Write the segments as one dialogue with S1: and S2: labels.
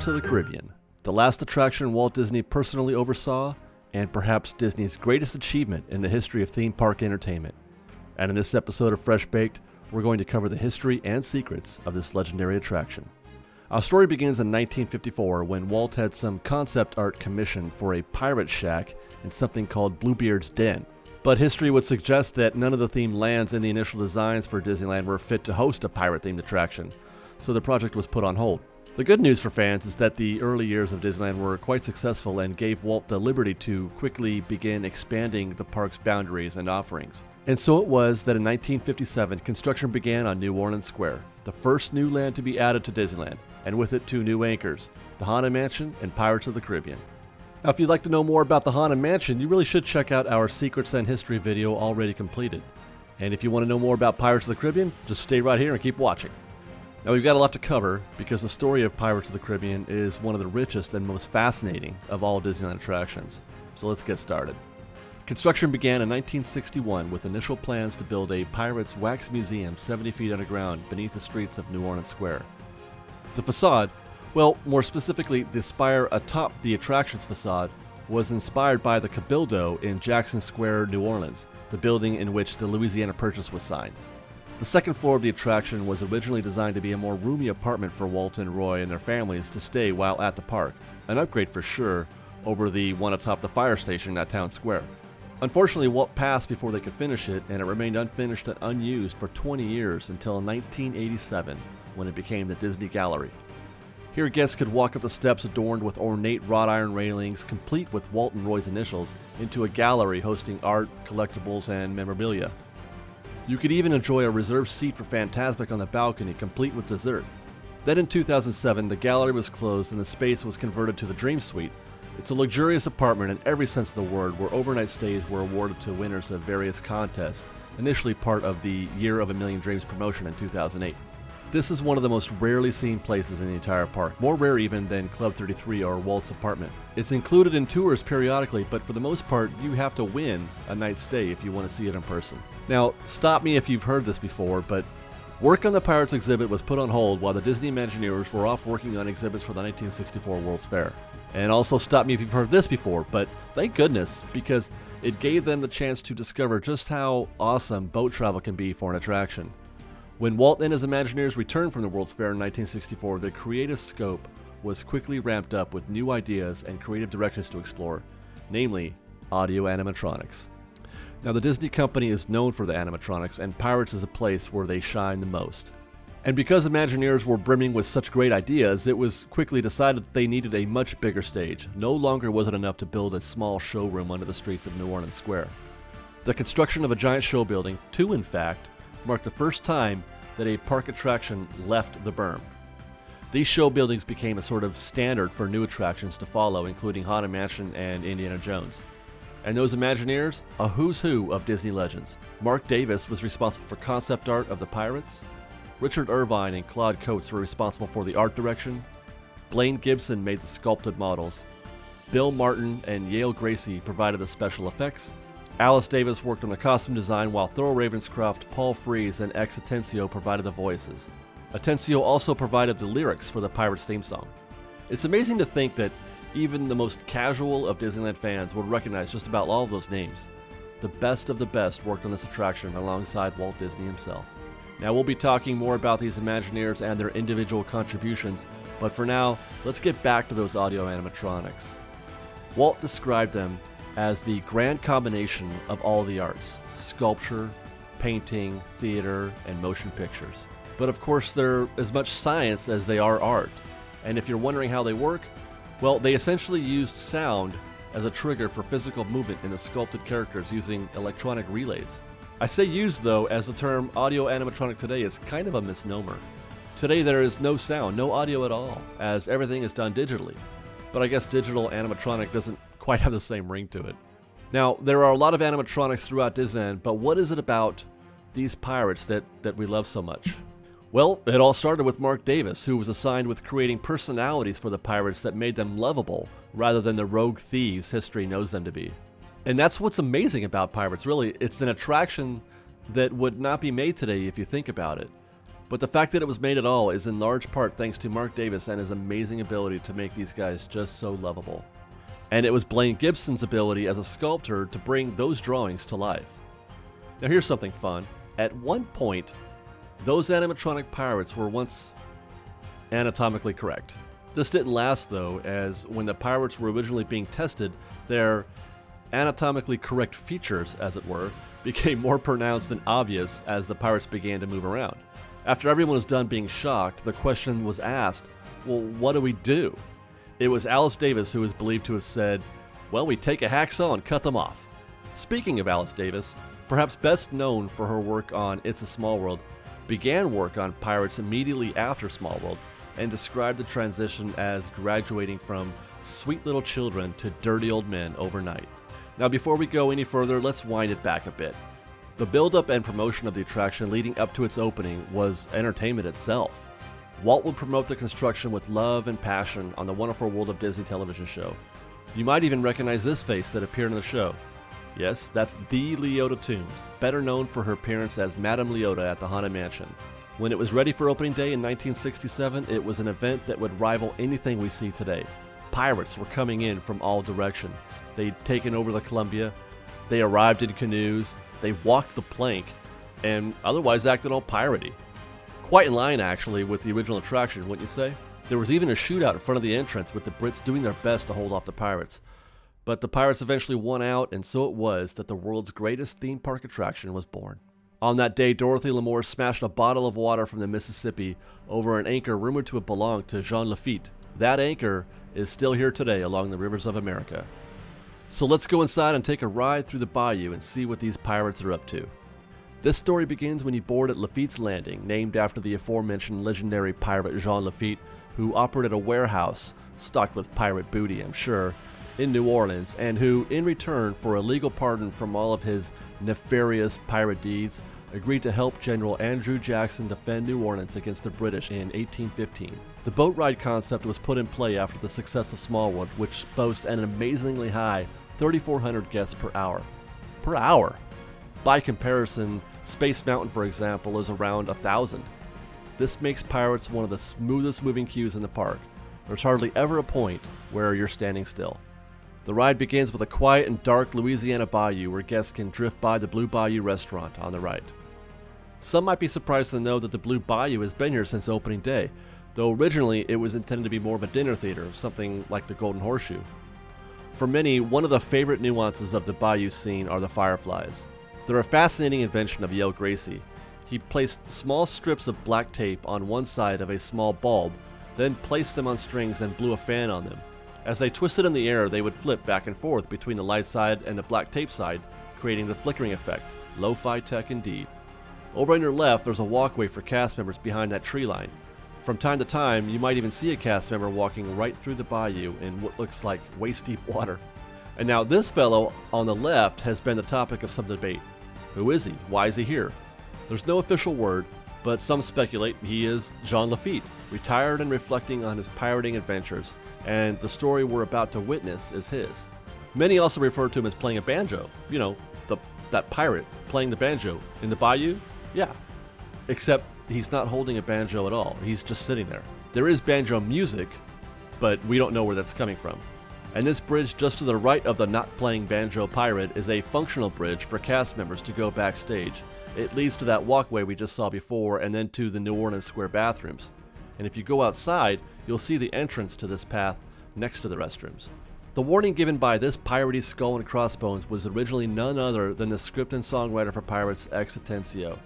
S1: Pirates of the Caribbean, the last attraction Walt Disney personally oversaw, and perhaps Disney's greatest achievement in the history of theme park entertainment. And in this episode of Fresh Baked, we're going to cover the history and secrets of this legendary attraction. Our story begins in 1954 when Walt had some concept art commissioned for a pirate shack in something called Bluebeard's Den. But history would suggest that none of the themed lands in the initial designs for Disneyland were fit to host a pirate-themed attraction, so the project was put on hold. The good news for fans is that the early years of Disneyland were quite successful and gave Walt the liberty to quickly begin expanding the park's boundaries and offerings. And so it was that in 1957, construction began on New Orleans Square, the first new land to be added to Disneyland, and with it two new anchors, the Haunted Mansion and Pirates of the Caribbean. Now, if you'd like to know more about the Haunted Mansion, you really should check out our Secrets and History video already completed. And if you want to know more about Pirates of the Caribbean, just stay right here and keep watching. Now, we've got a lot to cover because the story of Pirates of the Caribbean is one of the richest and most fascinating of all Disneyland attractions. So let's get started. Construction began in 1961 with initial plans to build a Pirates Wax Museum 70 feet underground beneath the streets of New Orleans Square. The facade, well, more specifically, the spire atop the attraction's facade, was inspired by the Cabildo in Jackson Square, New Orleans, the building in which the Louisiana Purchase was signed. The second floor of the attraction was originally designed to be a more roomy apartment for Walt and Roy and their families to stay while at the park, an upgrade for sure over the one atop the fire station at Town Square. Unfortunately, Walt passed before they could finish it, and it remained unfinished and unused for 20 years until 1987, when it became the Disney Gallery. Here, guests could walk up the steps adorned with ornate wrought iron railings, complete with Walt and Roy's initials, into a gallery hosting art, collectibles, and memorabilia. You could even enjoy a reserved seat for Fantasmic on the balcony, complete with dessert. Then in 2007, the gallery was closed and the space was converted to the Dream Suite. It's a luxurious apartment in every sense of the word, where overnight stays were awarded to winners of various contests, initially part of the Year of a Million Dreams promotion in 2008. This is one of the most rarely seen places in the entire park, more rare even than Club 33 or Walt's apartment. It's included in tours periodically, but for the most part, you have to win a night's stay if you want to see it in person. Now, stop me if you've heard this before, but work on the Pirates exhibit was put on hold while the Disney Imagineers were off working on exhibits for the 1964 World's Fair. And also stop me if you've heard this before, but thank goodness, because it gave them the chance to discover just how awesome boat travel can be for an attraction. When Walt and his Imagineers returned from the World's Fair in 1964, their creative scope was quickly ramped up with new ideas and creative directions to explore, namely audio animatronics. Now, the Disney company is known for the animatronics, and Pirates is a place where they shine the most. And because Imagineers were brimming with such great ideas, it was quickly decided that they needed a much bigger stage. No longer was it enough to build a small showroom under the streets of New Orleans Square. The construction of a giant show building, two in fact, marked the first time that a park attraction left the berm. These show buildings became a sort of standard for new attractions to follow, including Haunted Mansion and Indiana Jones. And those Imagineers, a who's who of Disney legends. Mark Davis was responsible for concept art of the Pirates. Richard Irvine and Claude Coates were responsible for the art direction. Blaine Gibson made the sculpted models. Bill Martin and Yale Gracie provided the special effects. Alice Davis worked on the costume design, while Thurl Ravenscroft, Paul Frees, and Ex Atencio provided the voices. Atencio also provided the lyrics for the Pirates theme song. It's amazing to think that even the most casual of Disneyland fans would recognize just about all of those names. The best of the best worked on this attraction alongside Walt Disney himself. Now, we'll be talking more about these Imagineers and their individual contributions, but for now, let's get back to those audio animatronics. Walt described them as the grand combination of all the arts: sculpture, painting, theater, and motion pictures. But of course, they're as much science as they are art. And if you're wondering how they work, well, they essentially used sound as a trigger for physical movement in the sculpted characters using electronic relays. I say used, though, as the term audio animatronic today is kind of a misnomer. Today there is no sound, no audio at all, as everything is done digitally. But I guess digital animatronic doesn't quite have the same ring to it. Now, there are a lot of animatronics throughout Disneyland, but what is it about these pirates that we love so much? Well, it all started with Mark Davis, who was assigned with creating personalities for the pirates that made them lovable, rather than the rogue thieves history knows them to be. And that's what's amazing about Pirates, really. It's an attraction that would not be made today if you think about it. But the fact that it was made at all is in large part thanks to Mark Davis and his amazing ability to make these guys just so lovable. And it was Blaine Gibson's ability as a sculptor to bring those drawings to life. Now here's something fun. At one point, those animatronic pirates were once anatomically correct. This didn't last though, as when the pirates were originally being tested, their anatomically correct features, as it were, became more pronounced and obvious as the pirates began to move around. After everyone was done being shocked, the question was asked, well, what do we do? It was Alice Davis who is believed to have said, well, we take a hacksaw and cut them off. Speaking of Alice Davis, perhaps best known for her work on It's a Small World, began work on Pirates immediately after Small World and described the transition as graduating from sweet little children to dirty old men overnight. Now before we go any further, let's wind it back a bit. The build-up and promotion of the attraction leading up to its opening was entertainment itself. Walt would promote the construction with love and passion on the Wonderful World of Disney television show. You might even recognize this face that appeared in the show. Yes, that's the Leota Toombs, better known for her appearance as Madame Leota at the Haunted Mansion. When it was ready for opening day in 1967, it was an event that would rival anything we see today. Pirates were coming in from all directions. They'd taken over the Columbia, they arrived in canoes, they walked the plank, and otherwise acted all piratey. Quite in line, actually, with the original attraction, wouldn't you say? There was even a shootout in front of the entrance with the Brits doing their best to hold off the pirates. But the pirates eventually won out, and so it was that the world's greatest theme park attraction was born. On that day, Dorothy L'Amour smashed a bottle of water from the Mississippi over an anchor rumored to have belonged to Jean Lafitte. That anchor is still here today along the rivers of America. So let's go inside and take a ride through the bayou and see what these pirates are up to. This story begins when you board at Lafitte's Landing, named after the aforementioned legendary pirate Jean Lafitte, who operated a warehouse stocked with pirate booty, I'm sure, in New Orleans, and who, in return for a legal pardon from all of his nefarious pirate deeds, agreed to help General Andrew Jackson defend New Orleans against the British in 1815. The boat ride concept was put in play after the success of Small World, which boasts an amazingly high 3,400 guests per hour. Per hour! By comparison, Space Mountain, for example, is around 1,000. This makes Pirates one of the smoothest moving queues in the park. There's hardly ever a point where you're standing still. The ride begins with a quiet and dark Louisiana bayou where guests can drift by the Blue Bayou restaurant on the right. Some might be surprised to know that the Blue Bayou has been here since opening day, though originally it was intended to be more of a dinner theater, something like the Golden Horseshoe. For many, one of the favorite nuances of the bayou scene are the fireflies. They're a fascinating invention of Yale Gracie. He placed small strips of black tape on one side of a small bulb, then placed them on strings and blew a fan on them. As they twisted in the air, they would flip back and forth between the light side and the black tape side, creating the flickering effect. Lo-fi tech indeed. Over on your left, there's a walkway for cast members behind that tree line. From time to time, you might even see a cast member walking right through the bayou in what looks like waist-deep water. And now this fellow on the left has been the topic of some debate. Who is he? Why is he here? There's no official word, but some speculate he is Jean Lafitte, retired and reflecting on his pirating adventures, and the story we're about to witness is his. Many also refer to him as playing a banjo. You know, that pirate playing the banjo in the bayou? Yeah. Except he's not holding a banjo at all. He's just sitting there. There is banjo music, but we don't know where that's coming from. And this bridge just to the right of the not playing banjo pirate is a functional bridge for cast members to go backstage. It leads to that walkway we just saw before and then to the New Orleans Square bathrooms. And if you go outside, you'll see the entrance to this path next to the restrooms. The warning given by this piratey skull and crossbones was originally none other than the script and songwriter for Pirates, X Atencio.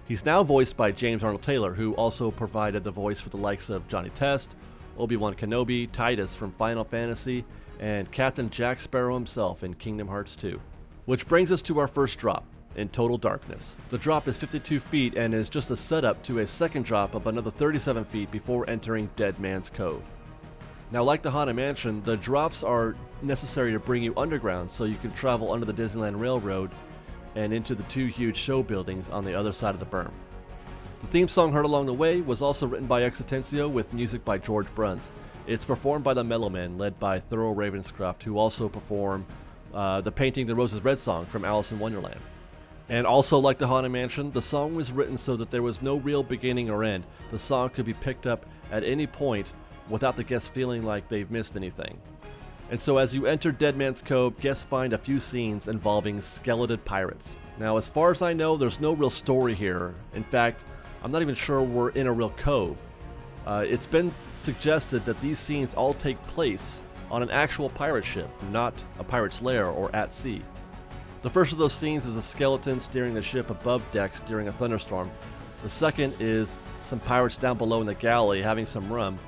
S1: He's now voiced by James Arnold Taylor, who also provided the voice for the likes of Johnny Test, Obi-Wan Kenobi, Titus from Final Fantasy, and Captain Jack Sparrow himself in Kingdom Hearts 2. Which brings us to our first drop, in total darkness. The drop is 52 feet and is just a setup to a second drop of another 37 feet before entering Dead Man's Cove. Now, like the Haunted Mansion, the drops are necessary to bring you underground so you can travel under the Disneyland Railroad and into the two huge show buildings on the other side of the berm. The theme song heard along the way was also written by X Atencio with music by George Bruns. It's performed by the Mellow Men, led by Thurl Ravenscroft, who also performed the Painting the Roses Red song from Alice in Wonderland. And also, like the Haunted Mansion, the song was written so that there was no real beginning or end. The song could be picked up at any point without the guests feeling like they've missed anything. And so as you enter Dead Man's Cove, guests find a few scenes involving skeleted pirates. Now, as far as I know, there's no real story here. In fact, I'm not even sure we're in a real cove. It's been suggested that these scenes all take place on an actual pirate ship, not a pirate's lair or at sea. The first of those scenes is a skeleton steering the ship above decks during a thunderstorm. The second is some pirates down below in the galley having some rum.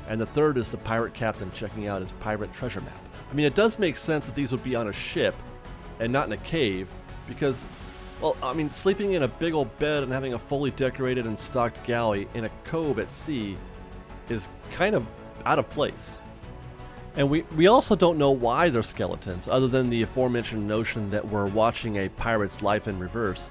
S1: And the third is the pirate captain checking out his pirate treasure map. I mean, it does make sense that these would be on a ship and not in a cave because, well, I mean, sleeping in a big old bed and having a fully decorated and stocked galley in a cove at sea is kind of out of place. And we also don't know why they're skeletons, other than the aforementioned notion that we're watching a pirate's life in reverse.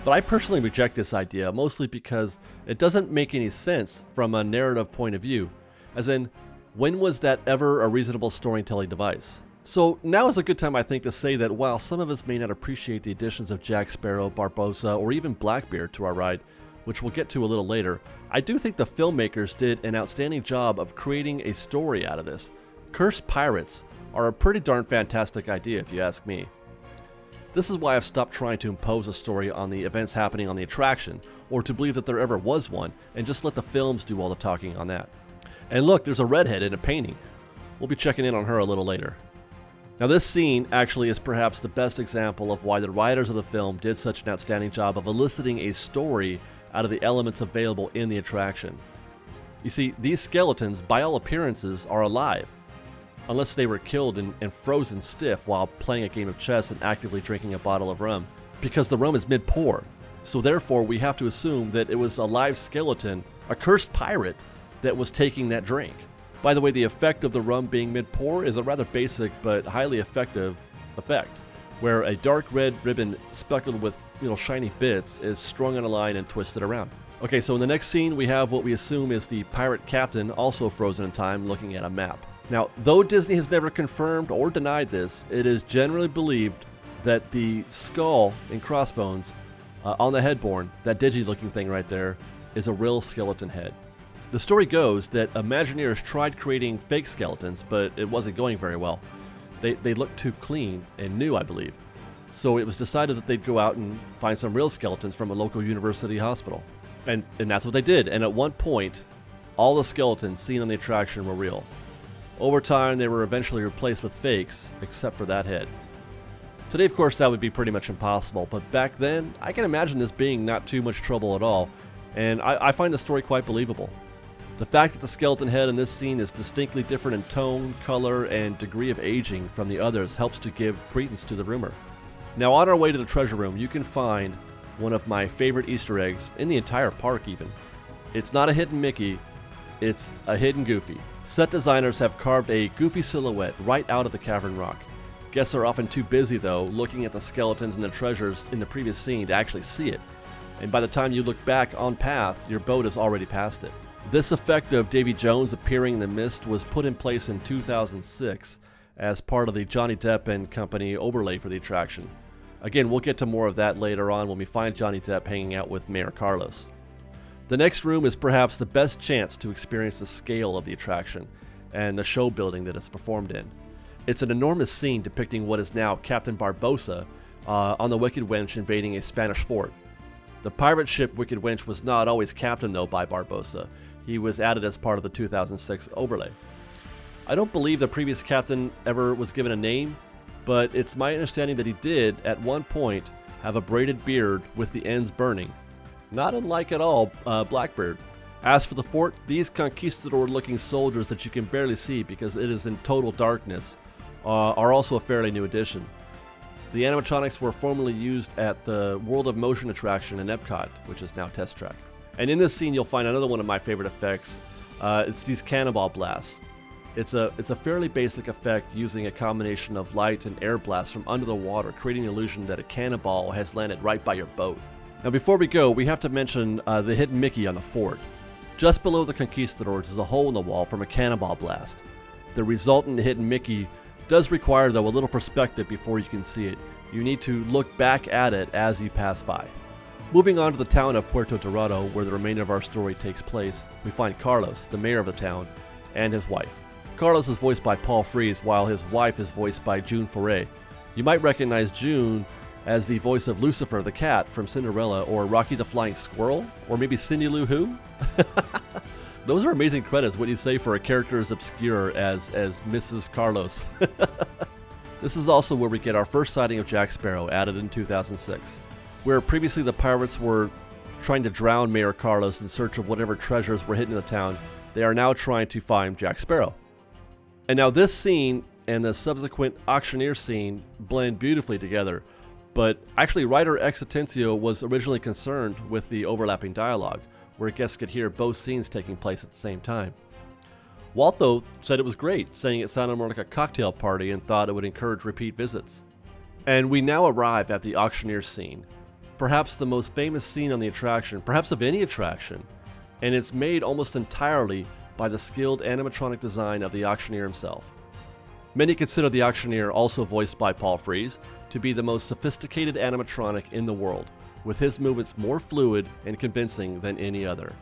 S1: But I personally reject this idea, mostly because it doesn't make any sense from a narrative point of view. As in, when was that ever a reasonable storytelling device? So now is a good time, I think, to say that while some of us may not appreciate the additions of Jack Sparrow, Barbossa, or even Blackbeard to our ride, which we'll get to a little later, I do think the filmmakers did an outstanding job of creating a story out of this. Cursed pirates are a pretty darn fantastic idea, if you ask me. This is why I've stopped trying to impose a story on the events happening on the attraction, or to believe that there ever was one, and just let the films do all the talking on that. And look, there's a redhead in a painting. We'll be checking in on her a little later. Now this scene actually is perhaps the best example of why the writers of the film did such an outstanding job of eliciting a story out of the elements available in the attraction. You see, these skeletons, by all appearances, are alive, unless they were killed and frozen stiff while playing a game of chess and actively drinking a bottle of rum, because the rum is mid-pour. So therefore, we have to assume that it was a live skeleton, a cursed pirate, that was taking that drink. By the way, the effect of the rum being mid-pour is a rather basic but highly effective effect, where a dark red ribbon speckled with shiny bits is strung on a line and twisted around. Okay, so in the next scene we have what we assume is the pirate captain, also frozen in time, looking at a map. Now, though Disney has never confirmed or denied this, it is generally believed that the skull and crossbones on the headboard, that digi-looking thing right there, is a real skeleton head. The story goes that Imagineers tried creating fake skeletons, but it wasn't going very well. They looked too clean and new, I believe. So it was decided that they'd go out and find some real skeletons from a local university hospital. And that's what they did. And at one point, all the skeletons seen on the attraction were real. Over time, they were eventually replaced with fakes, except for that head. Today, of course, that would be pretty much impossible, but back then, I can imagine this being not too much trouble at all, and I find the story quite believable. The fact that the skeleton head in this scene is distinctly different in tone, color, and degree of aging from the others helps to give credence to the rumor. Now, on our way to the treasure room, you can find one of my favorite Easter eggs in the entire park even. It's not a hidden Mickey, it's a hidden Goofy. Set designers have carved a Goofy silhouette right out of the cavern rock. Guests are often too busy, though, looking at the skeletons and the treasures in the previous scene to actually see it. And by the time you look back on path, your boat has already passed it. This effect of Davy Jones appearing in the mist was put in place in 2006 as part of the Johnny Depp and Company overlay for the attraction. Again, we'll get to more of that later on when we find Johnny Depp hanging out with Mayor Carlos. The next room is perhaps the best chance to experience the scale of the attraction and the show building that it's performed in. It's an enormous scene depicting what is now Captain Barbossa on the Wicked Wench invading a Spanish fort. The pirate ship Wicked Wench was not always captained, though, by Barbossa. He was added as part of the 2006 overlay. I don't believe the previous captain ever was given a name, but it's my understanding that he did, at one point, have a braided beard with the ends burning. Not unlike at all Blackbeard. As for the fort, these conquistador-looking soldiers that you can barely see because it is in total darkness are also a fairly new addition. The animatronics were formerly used at the World of Motion attraction in Epcot, which is now Test Track. And in this scene, you'll find another one of my favorite effects. It's these cannonball blasts. It's a fairly basic effect using a combination of light and air blasts from under the water, creating the illusion that a cannonball has landed right by your boat. Now, before we go, we have to mention the hidden Mickey on the fort. Just below the conquistadors is a hole in the wall from a cannonball blast. The resultant hidden Mickey Does require, though, a little perspective before you can see it. You need to look back at it as you pass by. Moving on to the town of Puerto Dorado, where the remainder of our story takes place, we find Carlos, the mayor of the town, and his wife. Carlos is voiced by Paul Frees, while his wife is voiced by June Foray. You might recognize June as the voice of Lucifer the cat from Cinderella, or Rocky the Flying Squirrel, or maybe Cindy Lou Who? Those are amazing credits, what do you say, for a character as obscure as Mrs. Carlos. This is also where we get our first sighting of Jack Sparrow, added in 2006. Where previously the pirates were trying to drown Mayor Carlos in search of whatever treasures were hidden in the town, they are now trying to find Jack Sparrow. And now this scene and the subsequent Auctioneer scene blend beautifully together, but actually writer Ex Atencio was originally concerned with the overlapping dialogue, where guests could hear both scenes taking place at the same time. Walt, though, said it was great, saying it sounded more like a cocktail party and thought it would encourage repeat visits. And we now arrive at the Auctioneer scene, perhaps the most famous scene on the attraction, perhaps of any attraction, and it's made almost entirely by the skilled animatronic design of the Auctioneer himself. Many consider the Auctioneer, also voiced by Paul Frees, to be the most sophisticated animatronic in the world, with his movements more fluid and convincing than any other.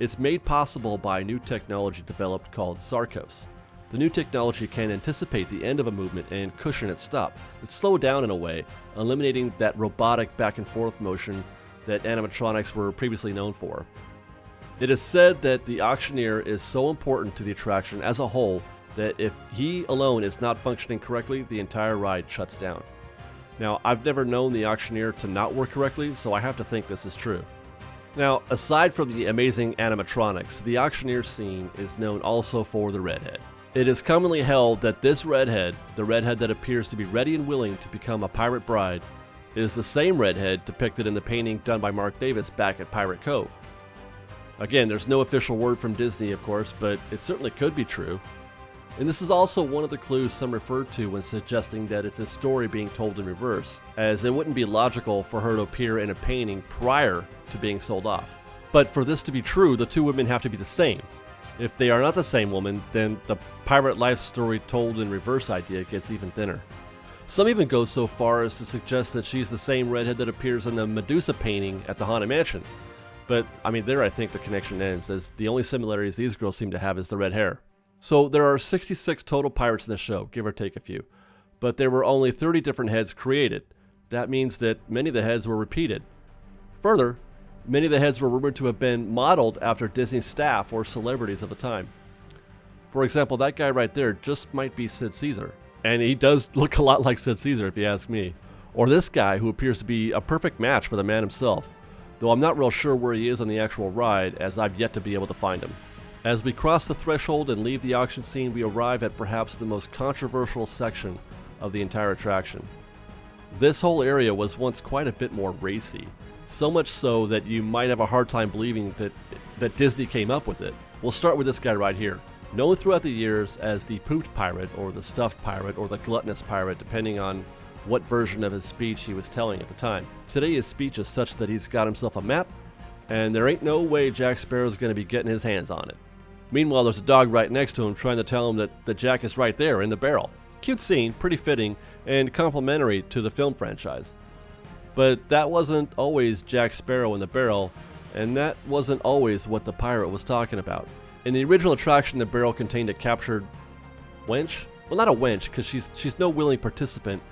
S1: It's made possible by new technology developed called Sarcos. The new technology can anticipate the end of a movement and cushion its stop. It's slowed down in a way, eliminating that robotic back and forth motion that animatronics were previously known for. It is said that the Auctioneer is so important to the attraction as a whole that if he alone is not functioning correctly, the entire ride shuts down. Now, I've never known the Auctioneer to not work correctly, so I have to think this is true. Now, aside from the amazing animatronics, the Auctioneer scene is known also for the redhead. It is commonly held that this redhead, the redhead that appears to be ready and willing to become a pirate bride, is the same redhead depicted in the painting done by Mark Davis back at Pirate Cove. Again, there's no official word from Disney, of course, but it certainly could be true. And this is also one of the clues some refer to when suggesting that it's a story being told in reverse, as it wouldn't be logical for her to appear in a painting prior to being sold off. But for this to be true, the two women have to be the same. If they are not the same woman, then the pirate life story told in reverse idea gets even thinner. Some even go so far as to suggest that she's the same redhead that appears in the Medusa painting at the Haunted Mansion. But, I mean, there I think the connection ends, as the only similarities these girls seem to have is the red hair. So there are 66 total pirates in the show, give or take a few. But there were only 30 different heads created. That means that many of the heads were repeated. Further, many of the heads were rumored to have been modeled after Disney staff or celebrities of the time. For example, that guy right there just might be Sid Caesar. And he does look a lot like Sid Caesar if you ask me. Or this guy who appears to be a perfect match for the man himself. Though I'm not real sure where he is on the actual ride, as I've yet to be able to find him. As we cross the threshold and leave the auction scene, we arrive at perhaps the most controversial section of the entire attraction. This whole area was once quite a bit more racy, so much so that you might have a hard time believing that Disney came up with it. We'll start with this guy right here, known throughout the years as the pooped pirate, or the stuffed pirate, or the gluttonous pirate, depending on what version of his speech he was telling at the time. Today his speech is such that he's got himself a map, and there ain't no way Jack Sparrow's going to be getting his hands on it. Meanwhile, there's a dog right next to him trying to tell him that Jack is right there in the barrel. Cute scene, pretty fitting, and complimentary to the film franchise. But that wasn't always Jack Sparrow in the barrel, and that wasn't always what the pirate was talking about. In the original attraction, the barrel contained a captured wench. Well, not a wench, because she's no willing participant.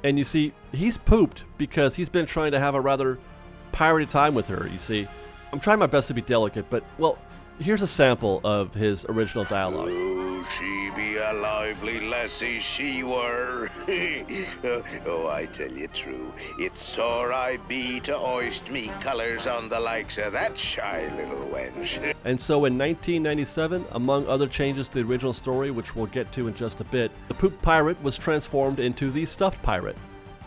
S1: And you see, he's pooped because he's been trying to have a rather piratey time with her, you see. I'm trying my best to be delicate, but, well, here's a sample of his original dialogue.
S2: Oh, she be a lively lassie, she were. Oh, I tell you true, it's sore I be to hoist me colours on the likes of that shy little wench.
S1: And so in 1997, among other changes to the original story, which we'll get to in just a bit, the poop pirate was transformed into the stuffed pirate.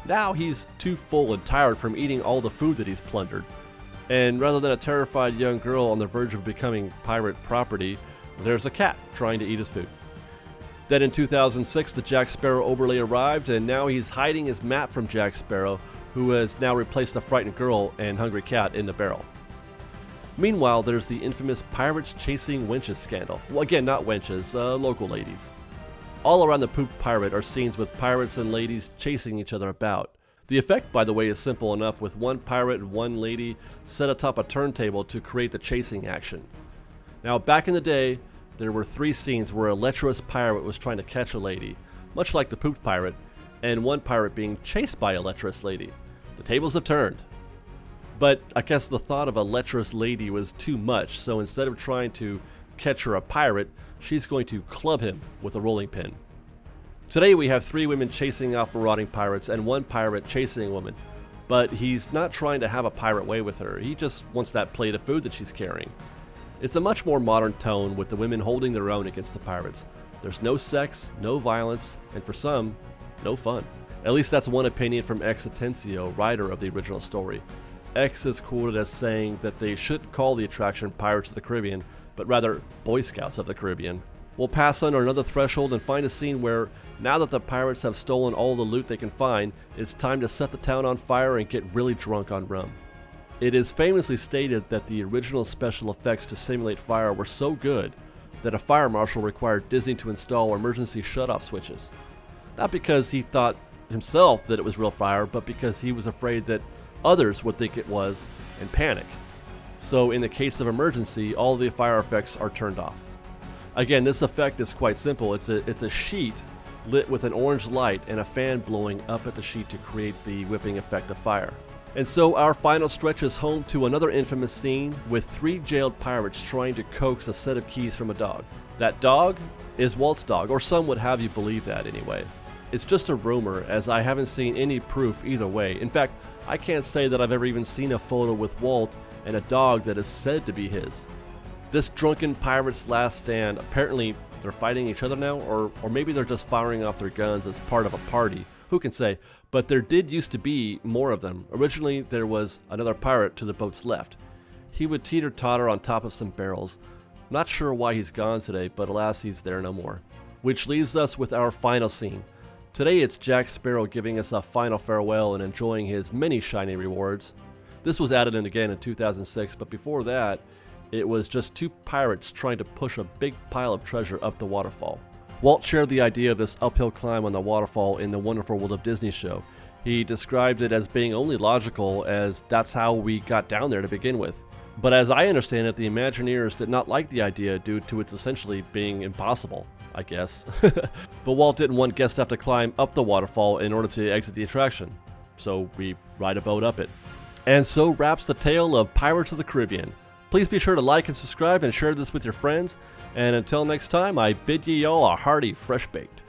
S1: Now he's too full and tired from eating all the food that he's plundered. And rather than a terrified young girl on the verge of becoming pirate property, there's a cat trying to eat his food. Then in 2006, the Jack Sparrow overlay arrived, and now he's hiding his map from Jack Sparrow, who has now replaced the frightened girl and hungry cat in the barrel. Meanwhile, there's the infamous pirates chasing wenches scandal. Well, again, not wenches, local ladies. All around the pooped pirate are scenes with pirates and ladies chasing each other about. The effect, by the way, is simple enough, with one pirate and one lady set atop a turntable to create the chasing action. Now, back in the day, there were 3 scenes where a lecherous pirate was trying to catch a lady, much like the pooped pirate, and one pirate being chased by a lecherous lady. The tables have turned. But I guess the thought of a lecherous lady was too much, so instead of trying to catch her a pirate, she's going to club him with a rolling pin. Today we have 3 women chasing off marauding pirates and 1 pirate chasing a woman, but he's not trying to have a pirate way with her, he just wants that plate of food that she's carrying. It's a much more modern tone, with the women holding their own against the pirates. There's no sex, no violence, and for some, no fun. At least that's one opinion from X Atencio, writer of the original story. X is quoted as saying that they shouldn't call the attraction Pirates of the Caribbean, but rather Boy Scouts of the Caribbean. We'll pass under another threshold and find a scene where, now that the pirates have stolen all the loot they can find, it's time to set the town on fire and get really drunk on rum. It is famously stated that the original special effects to simulate fire were so good that a fire marshal required Disney to install emergency shutoff switches. Not because he thought himself that it was real fire, but because he was afraid that others would think it was and panic. So in the case of emergency, all the fire effects are turned off. Again, this effect is quite simple. It's a sheet lit with an orange light and a fan blowing up at the sheet to create the whipping effect of fire. And so our final stretch is home to another infamous scene with 3 jailed pirates trying to coax a set of keys from a dog. That dog is Walt's dog, or some would have you believe that anyway. It's just a rumor, as I haven't seen any proof either way. In fact, I can't say that I've ever even seen a photo with Walt and a dog that is said to be his. This drunken pirate's last stand, apparently they're fighting each other now, or maybe they're just firing off their guns as part of a party. Who can say? But there did used to be more of them. Originally, there was another pirate to the boat's left. He would teeter-totter on top of some barrels. Not sure why he's gone today, but alas, he's there no more. Which leaves us with our final scene. Today it's Jack Sparrow giving us a final farewell and enjoying his many shiny rewards. This was added in again in 2006, but before that, it was just 2 pirates trying to push a big pile of treasure up the waterfall. Walt shared the idea of this uphill climb on the waterfall in the Wonderful World of Disney show. He described it as being only logical, as that's how we got down there to begin with. But as I understand it, the Imagineers did not like the idea due to its essentially being impossible, I guess. But Walt didn't want guests to have to climb up the waterfall in order to exit the attraction, so we ride a boat up it. And so wraps the tale of Pirates of the Caribbean. Please be sure to like and subscribe and share this with your friends. And until next time, I bid ye all a hearty fresh baked.